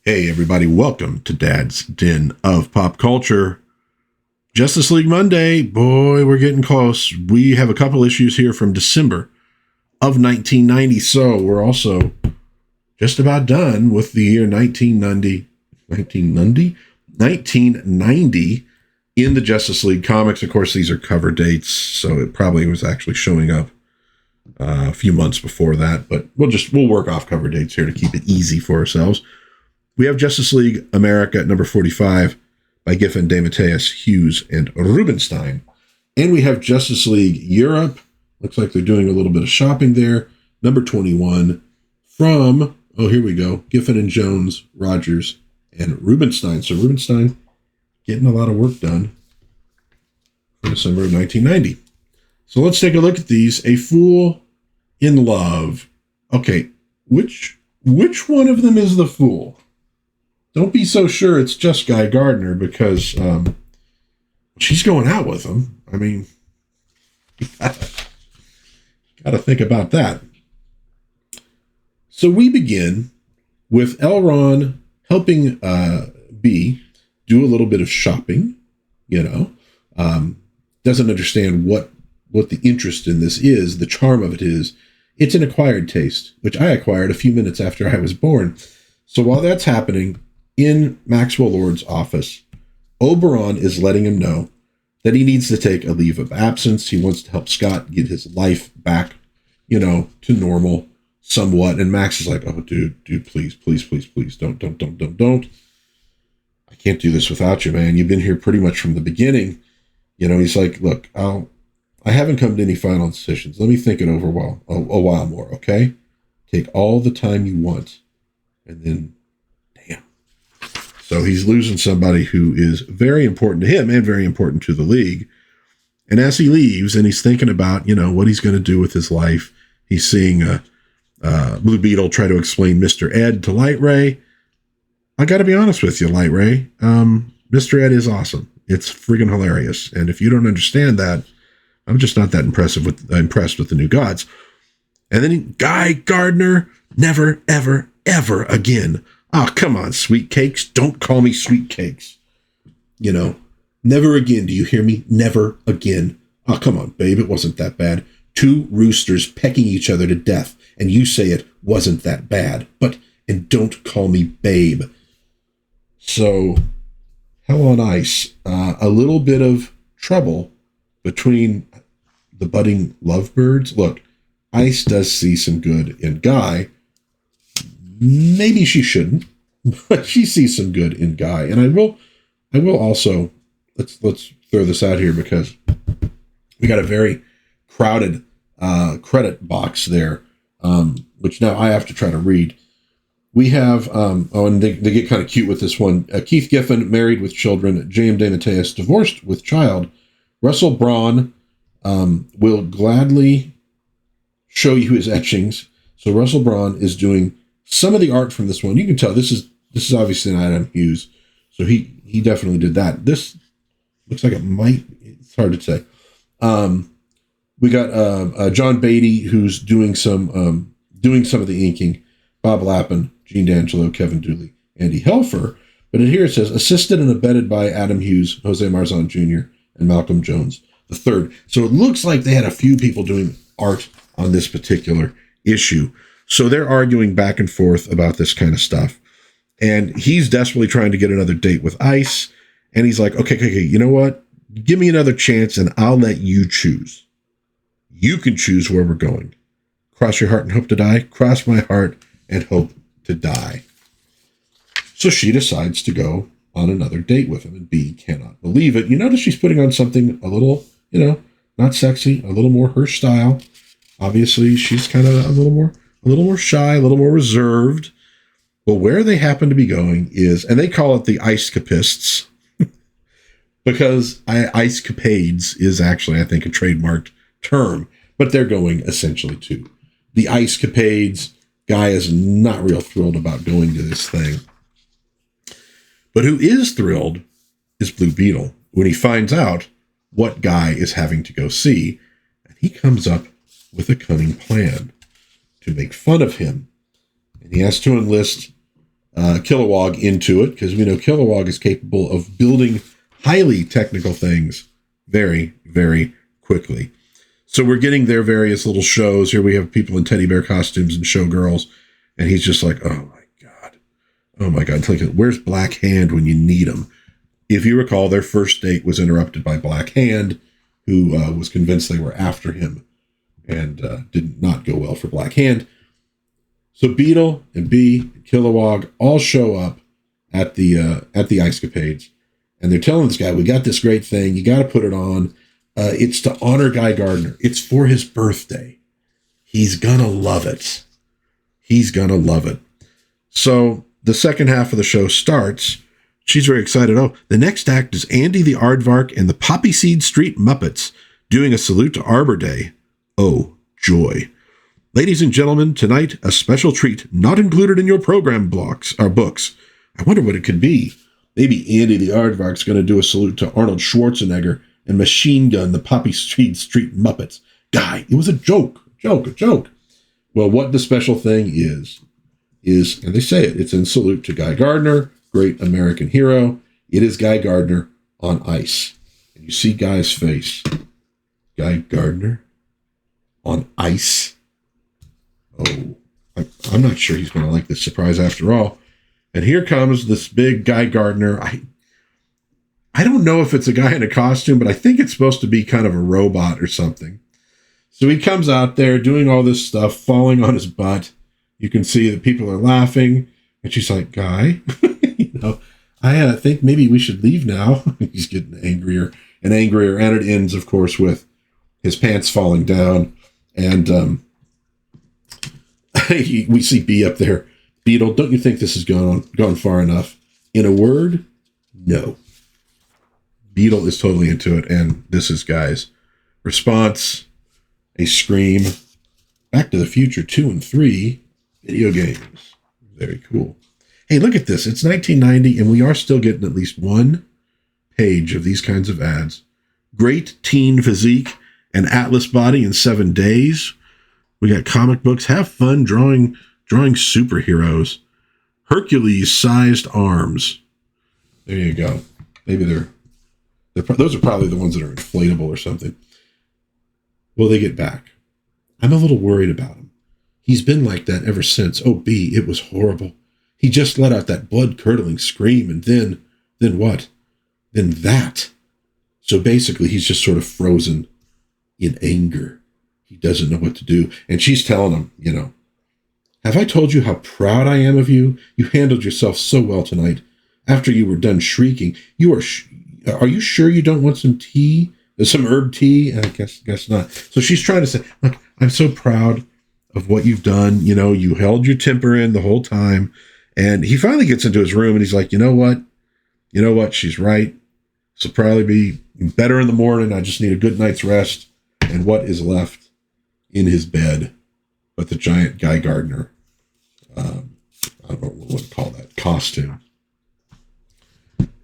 Hey everybody, welcome to Dad's Den of Pop Culture. Justice League Monday, boy, we're getting close. We have a couple issues here from December of 1990, so we're also just about done with the year 1990 in the Justice League comics. Of course, these are cover dates, so it probably was actually showing up a few months before that, but we'll work off cover dates here to keep it easy for ourselves. We have Justice League America at number 45 by Giffen, DeMatteis, Hughes, and Rubinstein. And we have Justice League Europe. Looks like they're doing a little bit of shopping there. Number 21 from, here we go, Giffen and Jones, Rogers, and Rubinstein. So Rubinstein getting a lot of work done for December of 1990. So let's take a look at these. A Fool in Love. Okay, which one of them is the fool? Don't be so sure it's just Guy Gardner, because she's going out with him. I mean, gotta think about that. So we begin with Elron helping B do a little bit of shopping, doesn't understand what the interest in this is. The charm of it is it's an acquired taste, which I acquired a few minutes after I was born. So while that's happening, in Maxwell Lord's office, Oberon is letting him know that he needs to take a leave of absence. He wants to help Scott get his life back, to normal somewhat. And Max is like, oh, dude, please, don't. I can't do this without you, man. You've been here pretty much from the beginning. He's like, look, I haven't come to any final decisions. Let me think it over a while more, okay? Take all the time you want. And then, damn. So he's losing somebody who is very important to him and very important to the league. And as he leaves and he's thinking about, what he's going to do with his life, he's seeing Blue Beetle try to explain Mr. Ed to Light Ray. I got to be honest with you, Light Ray. Mr. Ed is awesome. It's friggin' hilarious. And if you don't understand that, I'm just not that impressed with the New Gods. And then Guy Gardner, never, ever, ever again. Oh, come on, Sweet Cakes. Don't call me Sweet Cakes. Never again. Do you hear me? Never again. Oh, come on, babe. It wasn't that bad. Two roosters pecking each other to death, and you say it wasn't that bad. And don't call me babe. So, Hell on Ice. A little bit of trouble between the budding lovebirds. Look, Ice does see some good in Guy. Maybe she shouldn't, but she sees some good in Guy. And I will also, let's throw this out here, because we got a very crowded credit box there, which now I have to try to read. We have, and they get kind of cute with this one. Keith Giffen, married with children. J.M. DeMatteis, divorced with child. Russell Braun will gladly show you his etchings. So Russell Braun is doing some of the art from this one. You can tell this is obviously an Adam Hughes. So he definitely did that. This looks like it's hard to say. We got John Beatty, who's doing some of the inking. Bob Lappin, Gene D'Angelo, Kevin Dooley, Andy Helfer. But in here it says, assisted and abetted by Adam Hughes, Jose Marzan Jr., and Malcolm Jones III. So it looks like they had a few people doing art on this particular issue. So they're arguing back and forth about this kind of stuff. And he's desperately trying to get another date with Ice. And he's like, okay, you know what? Give me another chance and I'll let you choose. You can choose where we're going. Cross your heart and hope to die. Cross my heart and hope to die. So she decides to go on another date with him, and B cannot believe it. You notice she's putting on something a little, not sexy, a little more her style. Obviously, she's kind of a little more shy, a little more reserved. But where they happen to be going is, and they call it the Ice-capists, because Ice-capades is actually, I think, a trademarked term, but they're going essentially to the Ice-capades. Guy is not real thrilled about going to this thing. But who is thrilled is Blue Beetle when he finds out what Guy is having to go see. And he comes up with a cunning plan to make fun of him. And he has to enlist Kilowog into it, because we know Kilowog is capable of building highly technical things very, very quickly. So we're getting their various little shows. Here we have people in teddy bear costumes and showgirls, and he's just like, oh my God. It's like, where's Black Hand when you need him? If you recall, their first date was interrupted by Black Hand, who was convinced they were after him, and did not go well for Black Hand. So Beetle and Bee and Kilowog all show up at the Ice Capades, and they're telling this guy, we got this great thing. You got to put it on. It's to honor Guy Gardner. It's for his birthday. He's going to love it. He's going to love it. So the second half of the show starts. She's very excited. Oh, the next act is Andy the Aardvark and the Poppy Seed Street Muppets doing a salute to Arbor Day. Oh, joy. Ladies and gentlemen, tonight, a special treat not included in your program books. I wonder what it could be. Maybe Andy the Aardvark's going to do a salute to Arnold Schwarzenegger and Machine Gun the Poppy Seed Street Muppets. Guy, it was a joke. Well, what the special thing is, and they say it's in salute to Guy Gardner, great American hero. It is Guy Gardner on ice. And you see Guy's face. Guy Gardner on ice. Oh, I'm not sure he's going to like this surprise after all. And here comes this big Guy Gardner. I don't know if it's a guy in a costume, but I think it's supposed to be kind of a robot or something. So he comes out there doing all this stuff, falling on his butt. You can see that people are laughing. And she's like, Guy, I think maybe we should leave now. He's getting angrier and angrier. And it ends, of course, with his pants falling down. And we see Bee up there. Beetle, don't you think this has gone far enough? In a word, no. Beetle is totally into it, and this is Guy's response. A scream. Back to the Future 2 and 3 video games. Very cool. Hey, look at this. It's 1990, and we are still getting at least one page of these kinds of ads. Great teen physique and Atlas body in 7 days. We got comic books. Have fun drawing superheroes. Hercules-sized arms. There you go. Maybe those are probably the ones that are inflatable or something. Will they get back? I'm a little worried about him. He's been like that ever since. Oh, Bee, it was horrible. He just let out that blood-curdling scream, and then what? Then that. So basically, he's just sort of frozen in anger. He doesn't know what to do. And she's telling him, have I told you how proud I am of you? You handled yourself so well tonight. After you were done shrieking, are you sure you don't want some tea? Some herb tea? I guess not. So she's trying to say, look, I'm so proud of what you've done. You held your temper in the whole time. And he finally gets into his room and he's like, you know what? She's right. This will probably be better in the morning. I just need a good night's rest. And what is left in his bed but the giant Guy Gardner, I don't know what to call that, costume.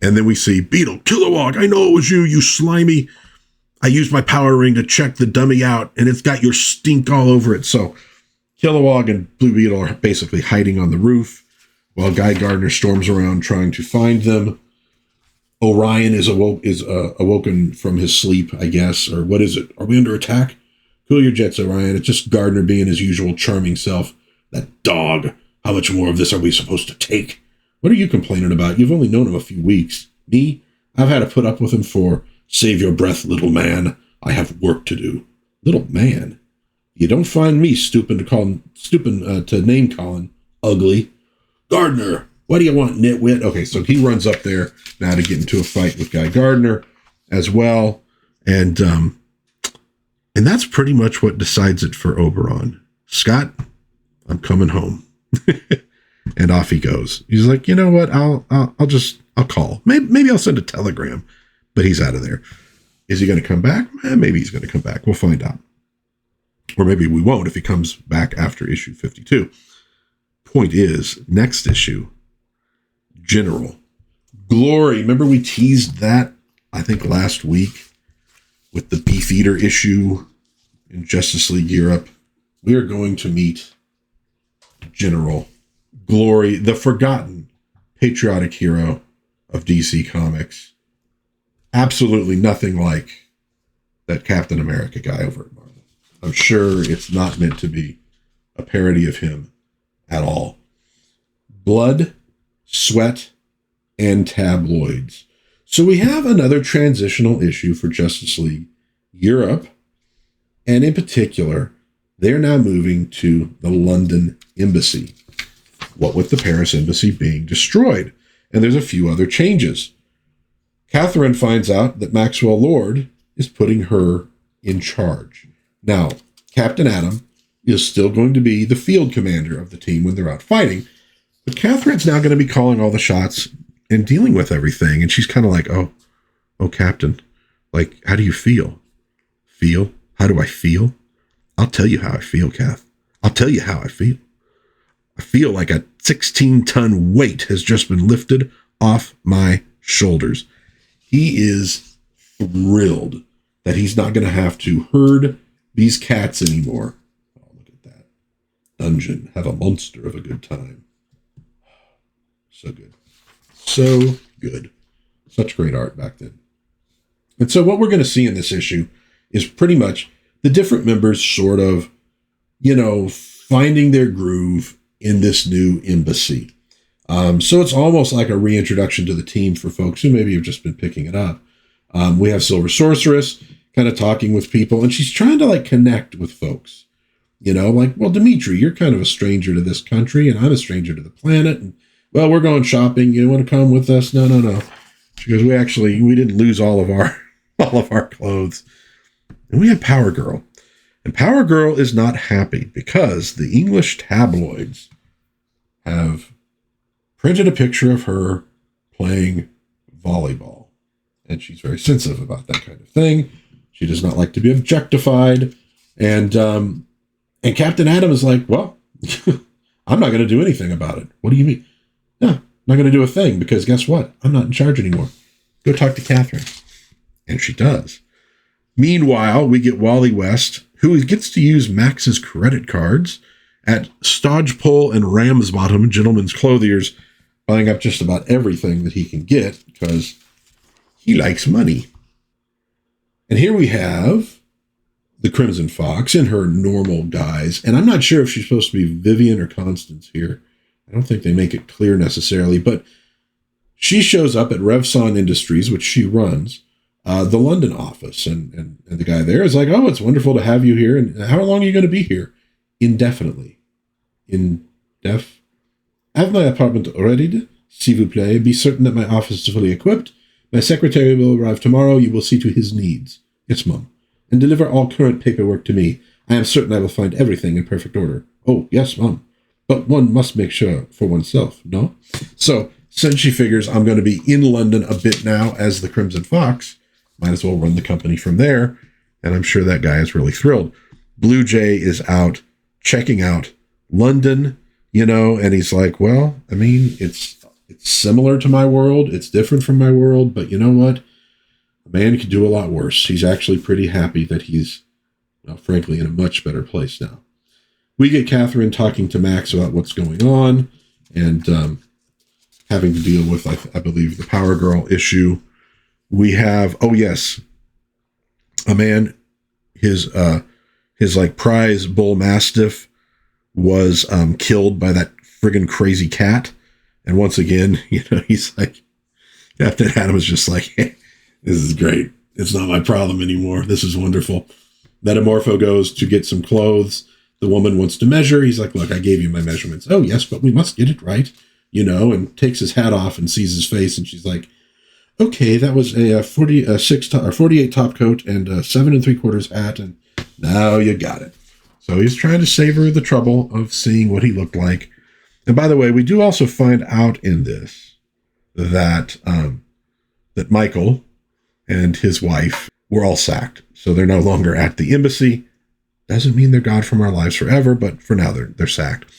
And then we see Beetle, Kilowog, I know it was you slimy. I used my power ring to check the dummy out, and it's got your stink all over it. So Kilowog and Blue Beetle are basically hiding on the roof while Guy Gardner storms around trying to find them. Orion is awoken from his sleep, I guess, or what is it? Are we under attack? Cool your jets, Orion. It's just Gardner being his usual charming self. That dog. How much more of this are we supposed to take? What are you complaining about? You've only known him a few weeks. Me? I've had to put up with him for... Save your breath, little man. I have work to do. Little man? You don't find me stooping to name calling ugly. Gardner, what do you want, nitwit? Okay, so he runs up there now to get into a fight with Guy Gardner as well. And that's pretty much what decides it for Oberon. Scott, I'm coming home. And off he goes. He's like, you know what? I'll call. Maybe I'll send a telegram. But he's out of there. Is he going to come back? Maybe he's going to come back. We'll find out. Or maybe we won't if he comes back after issue 52. Point is, next issue, General. Glory. Remember we teased that, I think, last week with the Beefeater issue in Justice League Europe. We are going to meet General Glory, the Forgotten patriotic hero of DC Comics. Absolutely nothing like that Captain America guy over at Marvel. I'm sure it's not meant to be a parody of him at all. Blood, sweat, and tabloids. So we have another transitional issue for Justice League Europe, and in particular, they're now moving to the London Embassy, what with the Paris Embassy being destroyed. And there's a few other changes. Catherine finds out that Maxwell Lord is putting her in charge. Now, Captain Atom is still going to be the field commander of the team when they're out fighting, but Catherine's now going to be calling all the shots and dealing with everything. And she's kind of like, oh, Captain, like, how do you feel? Feel? How do I feel? I'll tell you how I feel, Kath. I'll tell you how I feel. I feel like a 16-ton weight has just been lifted off my shoulders. He is thrilled that he's not going to have to herd these cats anymore. Oh, look at that. Dungeon. Have a monster of a good time. So good. So good. Such great art back then. And so what we're going to see in this issue is pretty much the different members sort of, finding their groove in this new embassy. So it's almost like a reintroduction to the team for folks who maybe have just been picking it up. We have Silver Sorceress kind of talking with people, and she's trying to like connect with folks. Well, Dimitri, you're kind of a stranger to this country, and I'm a stranger to the planet. And well, we're going shopping. You want to come with us? No. She goes, we didn't lose all of our clothes. And we have Power Girl. And Power Girl is not happy because the English tabloids have printed a picture of her playing volleyball. And she's very sensitive about that kind of thing. She does not like to be objectified. And Captain Atom is like, well, I'm not going to do anything about it. What do you mean? No, I'm not going to do a thing because guess what? I'm not in charge anymore. Go talk to Catherine. And she does. Meanwhile, we get Wally West, who gets to use Max's credit cards at Stodgepole and Ramsbottom Gentlemen's Clothiers, buying up just about everything that he can get because he likes money. And here we have the Crimson Fox in her normal guise. And I'm not sure if she's supposed to be Vivian or Constance here. I don't think they make it clear necessarily, but she shows up at Revson Industries, which she runs, the London office. And the guy there is like, oh, it's wonderful to have you here. And how long are you going to be here? Indefinitely. Have my apartment readied, s'il vous plaît. Be certain that my office is fully equipped. My secretary will arrive tomorrow. You will see to his needs. Yes, Mum. And deliver all current paperwork to me. I am certain I will find everything in perfect order. Oh, yes, Mum. But one must make sure for oneself, no? So, since she figures I'm going to be in London a bit now as the Crimson Fox, might as well run the company from there. And I'm sure that guy is really thrilled. Blue Jay is out checking out London, and he's like, well, I mean, it's similar to my world. It's different from my world. But you know what? A man could do a lot worse. He's actually pretty happy that he's, frankly, in a much better place now. We get Catherine talking to Max about what's going on and having to deal with, I believe, the Power Girl issue. We have, a man, his like prize bull mastiff was killed by that friggin' crazy cat. And once again, he's like, Captain Atom is just like, hey, this is great. It's not my problem anymore. This is wonderful. Metamorpho goes to get some clothes. The woman wants to measure. He's like, look, I gave you my measurements. Oh, yes, but we must get it right, and takes his hat off and sees his face. And she's like, okay, that was a 48 top coat and a 7 3/4 hat. And now you got it. So he's trying to save her the trouble of seeing what he looked like. And by the way, we do also find out in this that that Michael and his wife were all sacked. So they're no longer at the embassy. Doesn't mean they're gone from our lives forever, but for now they're sacked.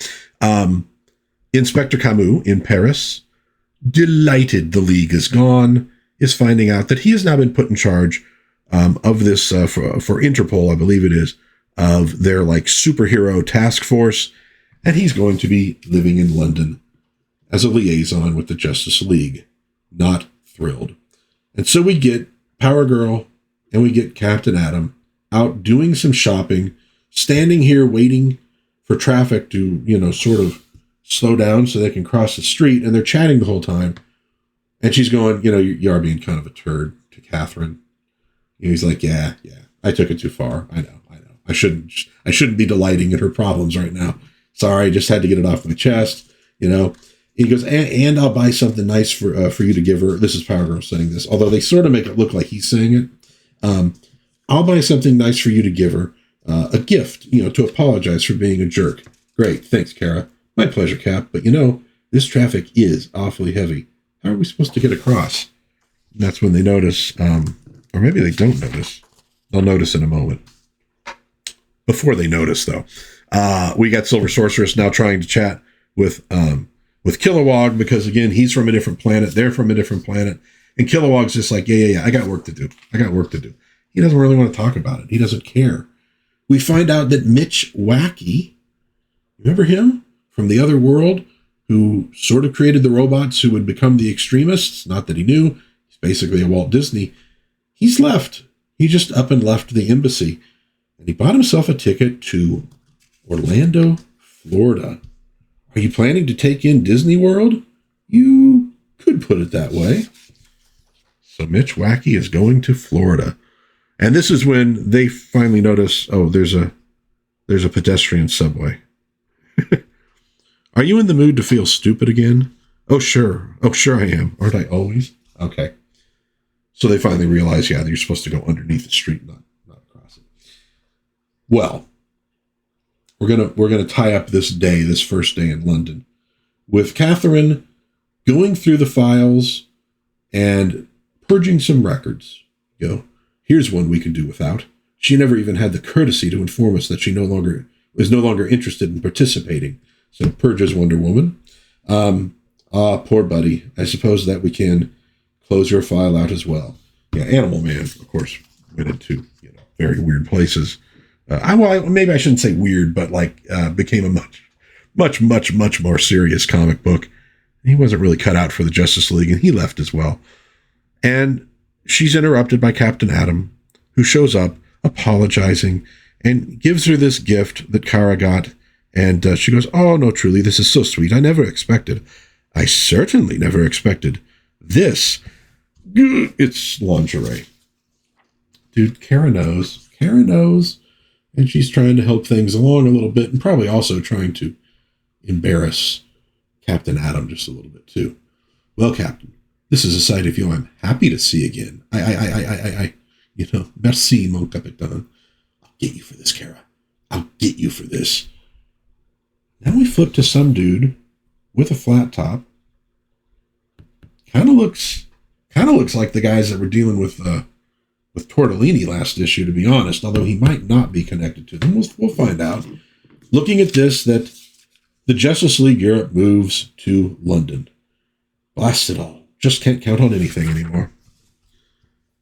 Inspector Camus in Paris, delighted the League is gone, is finding out that he has now been put in charge of this, for Interpol, I believe it is, of their like superhero task force. And he's going to be living in London as a liaison with the Justice League. Not thrilled. And so we get Power Girl and we get Captain Atom out doing some shopping, standing here waiting for traffic to, sort of slow down so they can cross the street. And they're chatting the whole time. And she's going, you are being kind of a turd to Catherine. He's like, yeah, I took it too far. I know. I shouldn't be delighting in her problems right now. Sorry, just had to get it off my chest. He goes, and I'll buy something nice for you to give her. This is Power Girl saying this, although they sort of make it look like he's saying it. I'll buy something nice for you to give her, a gift, to apologize for being a jerk. Great, thanks, Kara. My pleasure, Cap. But this traffic is awfully heavy. How are we supposed to get across? And that's when they notice, or maybe they don't notice. They'll notice in a moment. Before they notice, though, we got Silver Sorceress now trying to chat with Kilowog because, again, he's from a different planet. They're from a different planet. And Kilowog's just like, yeah, I got work to do. He doesn't really want to talk about it. He doesn't care. We find out that Mitch Wacky, remember him from the other world, who sort of created the robots who would become the extremists? Not that he knew. He's basically a Walt Disney. He's left. He just up and left the embassy. And he bought himself a ticket to Orlando, Florida. Are you planning to take in Disney World? You could put it that way. So Mitch Wacky is going to Florida. And this is when they finally notice, there's a pedestrian subway. Are you in the mood to feel stupid again? Oh, sure I am. Aren't I always? Okay. So they finally realize, that you're supposed to go underneath the street, not across it. Well, we're gonna tie up this first day in London, with Catherine going through the files and purging some records. Here's one we can do without. She never even had the courtesy to inform us that she is no longer interested in participating. So purges Wonder Woman. Poor buddy. I suppose that we can close your file out as well. Yeah, Animal Man, of course, went into very weird places. Maybe I shouldn't say weird, but became a much more serious comic book. He wasn't really cut out for the Justice League, and he left as well. And she's interrupted by Captain Atom, who shows up apologizing and gives her this gift that Kara got. And she goes, oh, no, truly, this is so sweet. I certainly never expected this. It's lingerie. Dude, Kara knows. And she's trying to help things along a little bit and probably also trying to embarrass Captain Atom just a little bit, too. Well, Captain, this is a sight of you I'm happy to see again. Merci, mon capitaine. I'll get you for this, Kara. I'll get you for this. Then we flip to some dude with a flat top. Kind of looks like the guys that were dealing with Tortellini last issue, to be honest, although he might not be connected to them. We'll find out. Looking at this, that the Justice League Europe moves to London. Blast it all. Just can't count on anything anymore.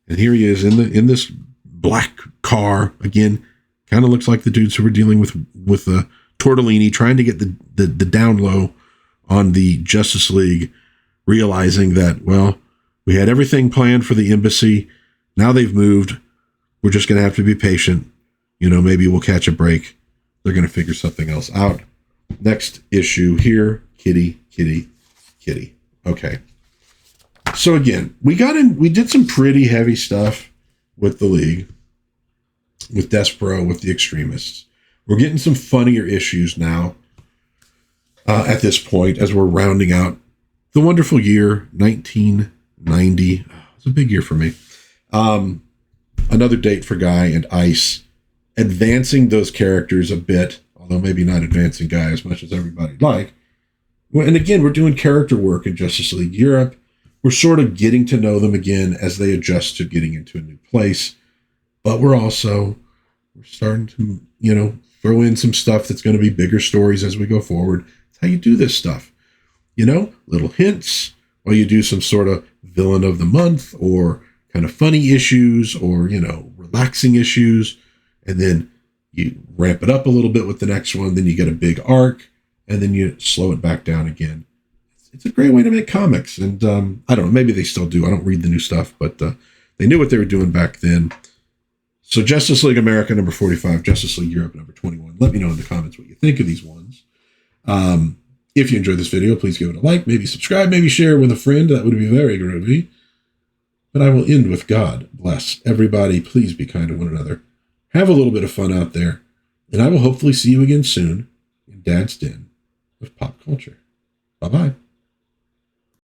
And here he is in this black car. Again, kind of looks like the dudes who were dealing with Tortellini, trying to get the down low on the Justice League, realizing that, well, we had everything planned for the embassy. Now they've moved. We're just going to have to be patient. Maybe we'll catch a break. They're going to figure something else out. Next issue here, kitty. Okay. So again, we did some pretty heavy stuff with the League, with Despero, with the Extremists. We're getting some funnier issues now at this point as we're rounding out the wonderful year, 1990. It's a big year for me. Another date for Guy and Ice, advancing those characters a bit, although maybe not advancing Guy as much as everybody'd like. And again, we're doing character work in Justice League Europe. We're sort of getting to know them again as they adjust to getting into a new place. But we're starting to, throw in some stuff that's going to be bigger stories as we go forward. That's how you do this stuff. Little hints, or you do some sort of villain of the month, or kind of funny issues, or, relaxing issues. And then you ramp it up a little bit with the next one. Then you get a big arc, and then you slow it back down again. it's a great way to make comics. And I don't know, maybe they still do. I don't read the new stuff, but they knew what they were doing back then. So Justice League America number 45, Justice League Europe number 21. Let me know in the comments what you think of these ones. If you enjoyed this video, please give it a like, maybe subscribe, maybe share with a friend. That would be very groovy. But I will end with God bless everybody. Please be kind to one another. Have a little bit of fun out there. And I will hopefully see you again soon in Dad's Den of Pop Culture. Bye-bye.